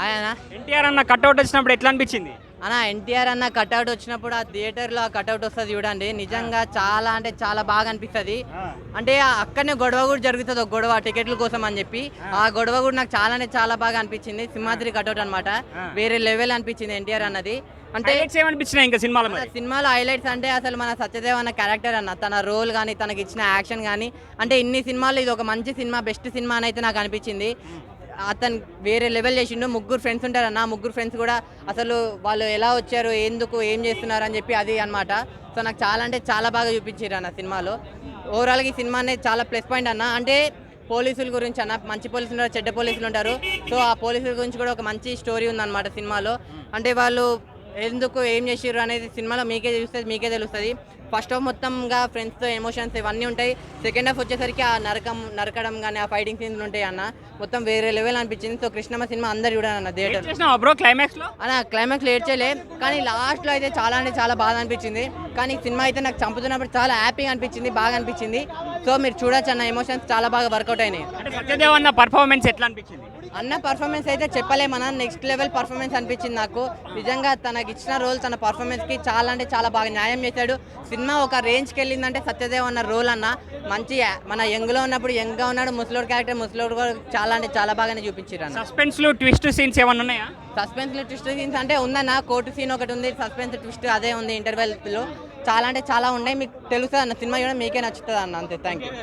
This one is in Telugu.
ఆయన ఎన్టీఆర్ అన్న కట్అవుట్ వచ్చినప్పుడు ఎట్లా అనిపించింది? అన్న ఎన్టీఆర్ అన్న కట్అవుట్ వచ్చినప్పుడు ఆ థియేటర్లో ఆ కట్అవుట్ వస్తుంది చూడండి, నిజంగా చాలా అంటే చాలా బాగా అనిపిస్తుంది. అంటే అక్కడనే గొడవ కూడా జరుగుతుంది, ఒక గొడవ టికెట్ల కోసం అని చెప్పి. ఆ గొడవ కూడా నాకు చాలా అంటే చాలా బాగా అనిపించింది. సింహాద్రి కట్అవుట్ అనమాట, వేరే లెవెల్ అనిపించింది ఎన్టీఆర్ అన్నది. అంటే ఏమనిపించినాయి ఇంకా సినిమాలో మరి? సినిమాలో హైలైట్స్ అంటే అసలు మన సత్యదేవ్ అన్న క్యారెక్టర్ అన్న, తన రోల్ కానీ తనకి ఇచ్చిన యాక్షన్ కానీ, అంటే ఇన్ని సినిమాల్లో ఇది ఒక మంచి సినిమా, బెస్ట్ సినిమా అని అయితే నాకు అనిపించింది. అతను వేరే లెవెల్ చేసిండు. ముగ్గురు ఫ్రెండ్స్ ఉంటారన్న, ముగ్గురు ఫ్రెండ్స్ కూడా అసలు వాళ్ళు ఎలా వచ్చారు, ఎందుకు ఏం చేస్తున్నారు అని చెప్పి అది అనమాట. సో నాకు చాలా అంటే చాలా బాగా చూపించారు అన్న సినిమాలో. ఓవరాల్గా ఈ సినిమా అనేది చాలా ప్లస్ పాయింట్ అన్న. అంటే పోలీసుల గురించి అన్న, మంచి పోలీసులు ఉంటారు, చెడ్డ పోలీసులు ఉంటారు. సో ఆ పోలీసుల గురించి కూడా ఒక మంచి స్టోరీ ఉందన్నమాట సినిమాలో. అంటే వాళ్ళు ఎందుకు ఏం చేసారు అనేది సినిమాలో మీకే తెలుస్తుంది. ఫస్ట్ హాఫ్ మొత్తంగా ఫ్రెండ్స్తో ఎమోషన్స్ ఇవన్నీ ఉంటాయి. సెకండ్ హాఫ్ వచ్చేసరికి ఆ నరకడం కానీ ఆ ఫైటింగ్ సీన్స్ ఉంటాయి అన్న, మొత్తం వేరే లెవెల్ అనిపించింది. సో కృష్ణమ్మ సినిమా అందరు చూడాలి అన్న థియేటర్. బ్రో క్లైమాక్స్లో అన్న క్లైమాక్స్లో ఏడ్చలే, కానీ లాస్ట్లో అయితే చాలా అంటే చాలా బాగా అనిపించింది. కానీ సినిమా అయితే నాకు చంపుతున్నప్పుడు చాలా హ్యాపీగా అనిపించింది, బాగా అనిపించింది. సో మీరు చూడొచ్చు అన్న, ఎమోషన్స్ చాలా బాగా వర్కౌట్ అయినాయి. అంటే సత్యదేవ్ అన్న పర్ఫార్మెన్స్ ఎట్లా అనిపించింది? అన్న పర్ఫార్మెన్స్ అయితే చెప్పలేమన్నా, నెక్స్ట్ లెవెల్ పర్ఫార్మెన్స్ అనిపించింది నాకు. నిజంగా తనకి ఇచ్చిన రోల్, తన పర్ఫార్మెన్స్కి చాలా అంటే చాలా బాగా న్యాయం చేశాడు. సినిమా ఒక రేంజ్కి వెళ్ళిందంటే సత్యదేవ్ అన్న రోల్ అన్న మంచి, మన యంగ్లో ఉన్నప్పుడు యంగ్గా ఉన్నాడు, ముసలోడు క్యారెక్టర్ ముసలోడు కూడా చాలా అంటే చాలా బాగానే చూపించారు అన్న. సస్పెన్స్లు ట్విస్ట్ సీన్స్ ఏమన్నా ఉన్నాయా? సస్పెన్స్లో ట్విస్ట్ సీన్స్ అంటే ఉందన్న, కోర్టు సీన్ ఒకటి ఉంది, సస్పెన్స్ ట్విస్ట్ అదే ఉంది ఇంటర్వెల్లో. చాలా అంటే చాలా ఉన్నాయి, మీకు తెలుస్తుంది అన్న, సినిమా కూడా మీకే నచ్చుతుంది అన్న. అంతే, థ్యాంక్ యూ.